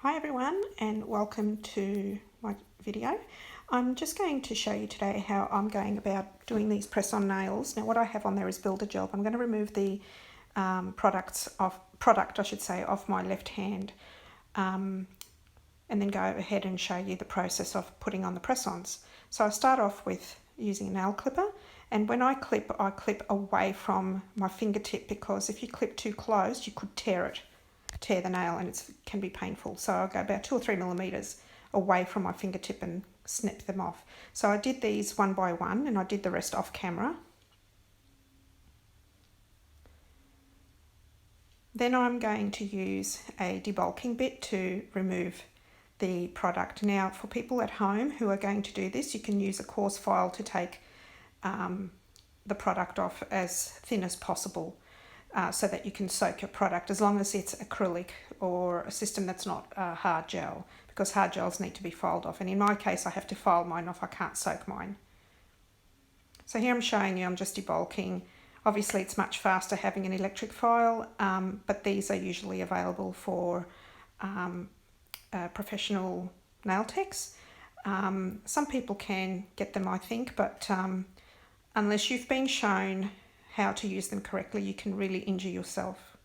Hi everyone and welcome to my video. I'm just going to show you today how I'm going about doing these press-on nails. Now what I have on there is Builder Gel. I'm going to remove the product off my left hand and then go ahead and show you the process of putting on the press-ons. So I start off with using a nail clipper, and when I clip away from my fingertip, because if you clip too close you could tear the nail and it can be painful. So I'll go about 2 or 3 millimeters away from my fingertip and snip them off. So I did these one by one and I did the rest off camera. Then I'm going to use a debulking bit to remove the product. Now for people at home who are going to do this, you can use a coarse file to take the product off as thin as possible. So that you can soak your product, as long as it's acrylic or a system that's not hard gel, because hard gels need to be filed off, and in my case I have to file mine off, I can't soak mine. So here I'm showing you, I'm just debulking. Obviously it's much faster having an electric file, but these are usually available for professional nail techs. Some people can get them, I think, but unless you've been shown how to use them correctly, you can really injure yourself.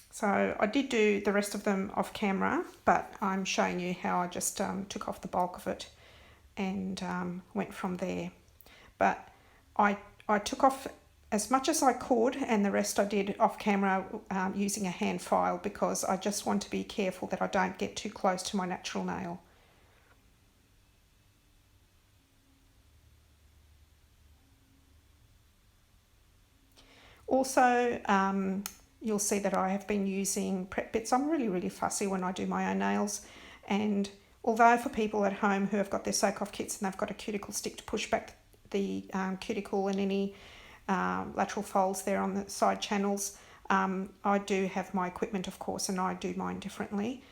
So I did do the rest of them off camera, but I'm showing you how I just took off the bulk of it and went from there. But I took off as much as I could, and the rest I did off camera using a hand file, because I just want to be careful that I don't get too close to my natural nail. Also, you'll see that I have been using prep bits. I'm really fussy when I do my own nails, and although for people at home who have got their soak-off kits and they've got a cuticle stick to push back the cuticle and any lateral folds there on the side channels, I do have my equipment, of course, and I do mine differently,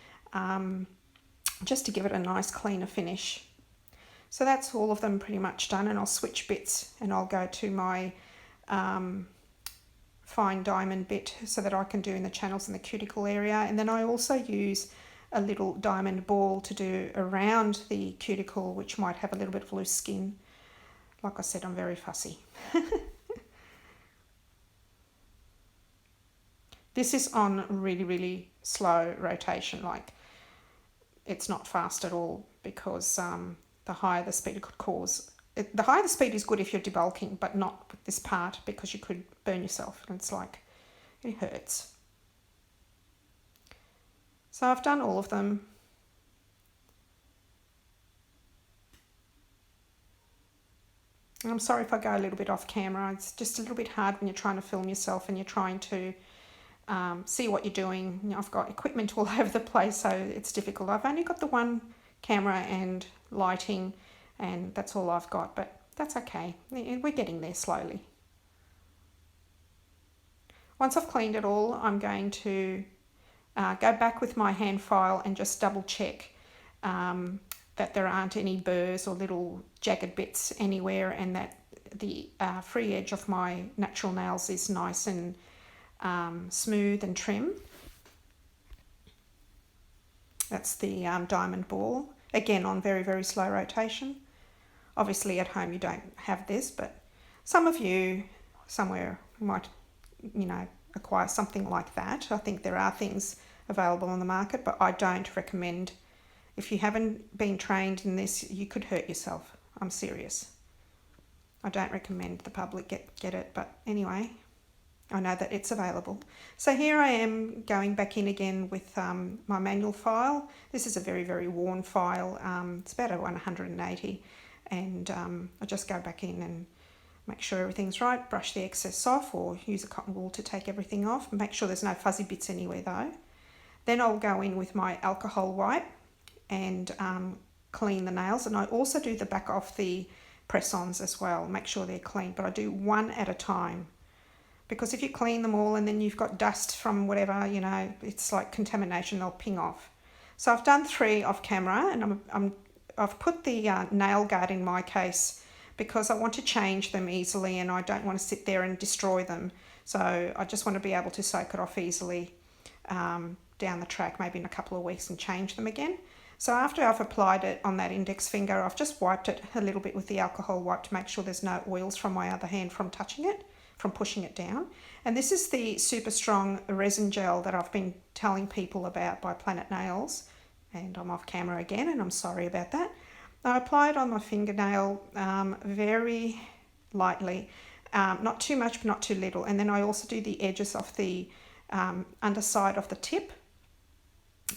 just to give it a nice cleaner finish. So that's all of them pretty much done, and I'll switch bits and I'll go to my fine diamond bit so that I can do in the channels in the cuticle area. And then I also use a little diamond ball to do around the cuticle, which might have a little bit of loose skin. Like I said, I'm very fussy. This is on really slow rotation, like it's not fast at all, because the higher the speed it could cause. The higher the speed is good if you're debulking, but not with this part, because you could burn yourself and it's like, it hurts. So I've done all of them. And I'm sorry if I go a little bit off camera. It's just a little bit hard when you're trying to film yourself and you're trying to see what you're doing. You know, I've got equipment all over the place, so it's difficult. I've only got the one camera and lighting, and that's all I've got, but that's okay. We're getting there slowly. Once I've cleaned it all, I'm going to go back with my hand file and just double check that there aren't any burrs or little jagged bits anywhere, and that the free edge of my natural nails is nice and smooth and trim. That's the diamond ball, again on very slow rotation. Obviously at home you don't have this, but some of you somewhere might, you know, acquire something like that. I think there are things available on the market, but I don't recommend. If you haven't been trained in this, you could hurt yourself. I'm serious. I don't recommend the public get it, but anyway, I know that it's available. So here I am going back in again with my manual file. This is a very worn file. It's about a 180, and I just go back in and make sure everything's right, brush the excess off, or use a cotton wool to take everything off. Make sure there's no fuzzy bits anywhere though. Then I'll go in with my alcohol wipe and clean the nails, and I also do the back of the press-ons as well, make sure they're clean, but I do one at a time, because if you clean them all and then you've got dust from whatever, you know, it's like contamination, they'll ping off. So I've done 3 off camera, and I've put the nail guard in my case because I want to change them easily and I don't want to sit there and destroy them. So I just want to be able to soak it off easily down the track, maybe in a couple of weeks, and change them again. So after I've applied it on that index finger, I've just wiped it a little bit with the alcohol wipe to make sure there's no oils from my other hand from touching it, from pushing it down. And this is the super strong resin gel that I've been telling people about by Planet Nails. And I'm off camera again, and I'm sorry about that. I apply it on my fingernail very lightly, not too much but not too little. And then I also do the edges of the underside of the tip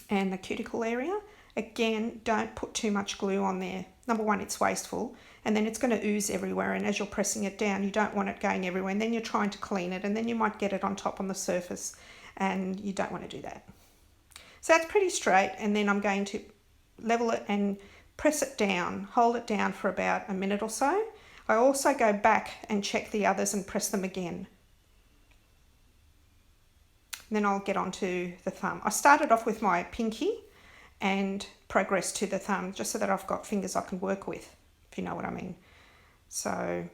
and the cuticle area. Again, don't put too much glue on there. Number one, it's wasteful, and then it's going to ooze everywhere, and as you're pressing it down, you don't want it going everywhere, and then you're trying to clean it, and then you might get it on top on the surface, and you don't want to do that. So that's pretty straight, and then I'm going to level it and press it down, hold it down for about a minute or so. I also go back and check the others and press them again. And then I'll get onto the thumb. I started off with my pinky and progress to the thumb, just so that I've got fingers I can work with, if you know what I mean. So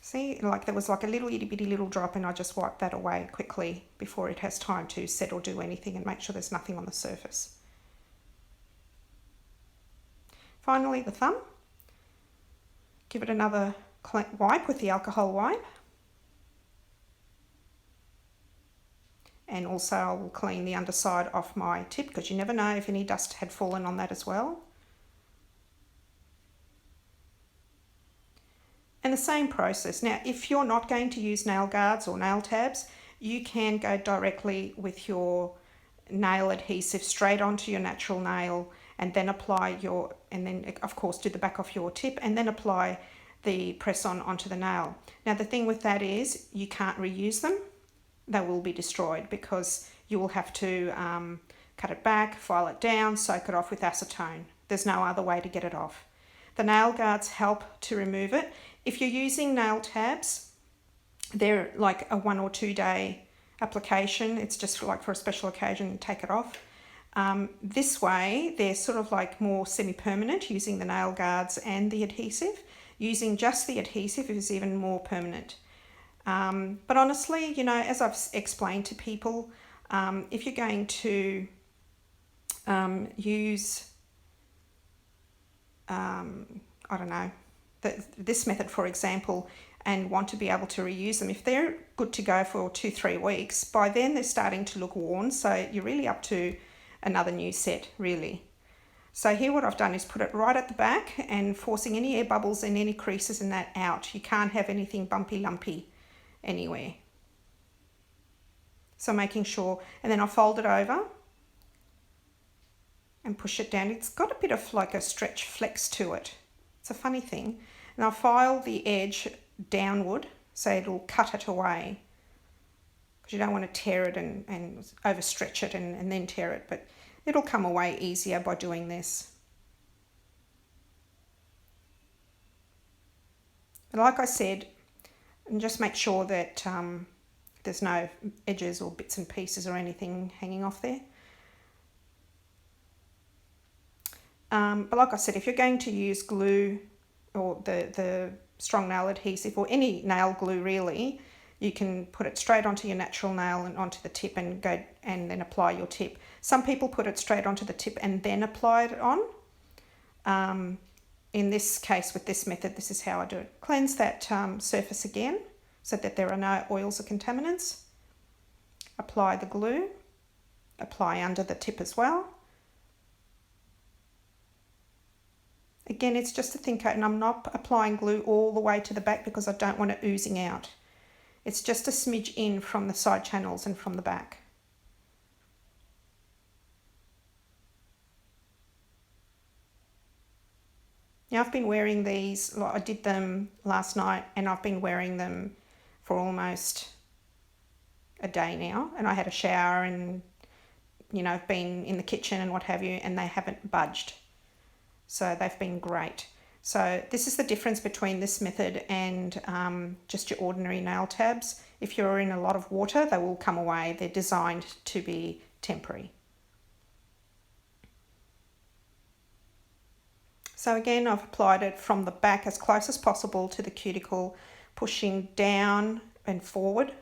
see, like there was like a little itty bitty little drop, and I just wiped that away quickly before it has time to set or do anything, and make sure there's nothing on the surface. Finally, the thumb. Give it another wipe with the alcohol wipe. And also I will clean the underside off my tip, because you never know if any dust had fallen on that as well. And the same process. Now, if you're not going to use nail guards or nail tabs, you can go directly with your nail adhesive straight onto your natural nail, and then apply and then of course do the back of your tip, and then apply the press on onto the nail. Now the thing with that is you can't reuse them. They will be destroyed, because you will have to cut it back, file it down, soak it off with acetone. There's no other way to get it off. The nail guards help to remove it. If you're using nail tabs, they're like a 1 or 2 day application. It's just like for a special occasion, take it off. This way, they're sort of like more semi-permanent, using the nail guards and the adhesive. Using just the adhesive is even more permanent. But honestly, you know, as I've explained to people, if you're going to use, I don't know, this method, for example, and want to be able to reuse them, if they're good to go for 2-3 weeks, by then they're starting to look worn. So you're really up to another new set, really. So here what I've done is put it right at the back, and forcing any air bubbles and any creases in that out. You can't have anything bumpy lumpy anywhere. So making sure, and then I'll fold it over and push it down. It's got a bit of like a stretch flex to it. It's a funny thing. And I'll file the edge downward so it'll cut it away, because you don't want to tear it and overstretch it and then tear it, but it'll come away easier by doing this. And like I said, and just make sure that there's no edges or bits and pieces or anything hanging off there. But like I said, if you're going to use glue or the strong nail adhesive, or any nail glue really, you can put it straight onto your natural nail and onto the tip, and go and then apply your tip. Some people put it straight onto the tip and then apply it on. In this case, with this method, this is how I do it. Cleanse that surface again so that there are no oils or contaminants. Apply the glue. Apply under the tip as well. Again, it's just a thin coat, and I'm not applying glue all the way to the back because I don't want it oozing out. It's just a smidge in from the side channels and from the back. Now I've been wearing these, I did them last night, and I've been wearing them for almost a day now, and I had a shower and, you know, I've been in the kitchen and what have you, and they haven't budged. So they've been great. So this is the difference between this method and just your ordinary nail tabs. If you're in a lot of water, they will come away. They're designed to be temporary. So again, I've applied it from the back as close as possible to the cuticle, pushing down and forward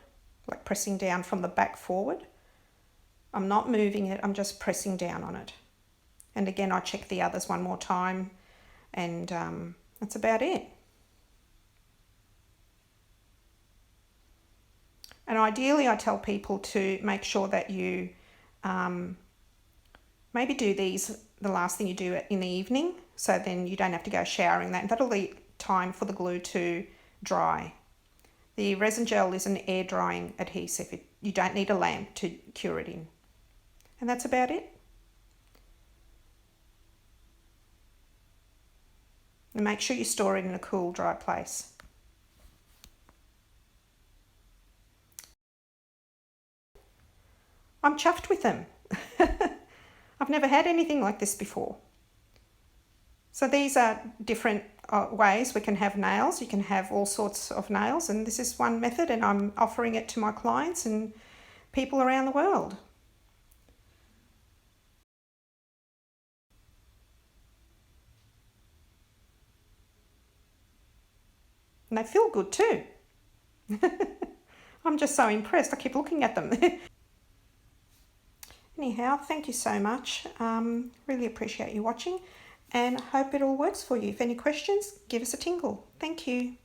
like pressing down from the back forward. I'm not moving it, I'm just pressing down on it. And again, I check the others one more time, and that's about it. And ideally, I tell people to make sure that you maybe do these the last thing you do in the evening, so then you don't have to go showering that. And that'll leave time for the glue to dry. The resin gel is an air drying adhesive. You don't need a lamp to cure it in. And that's about it. And make sure you store it in a cool, dry place. I'm chuffed with them. I've never had anything like this before. So these are different ways we can have nails. You can have all sorts of nails, and this is one method, and I'm offering it to my clients and people around the world. And they feel good too. I'm just so impressed. I keep looking at them. Anyhow, thank you so much. Really appreciate you watching, and hope it all works for you. If any questions, give us a tingle. Thank you.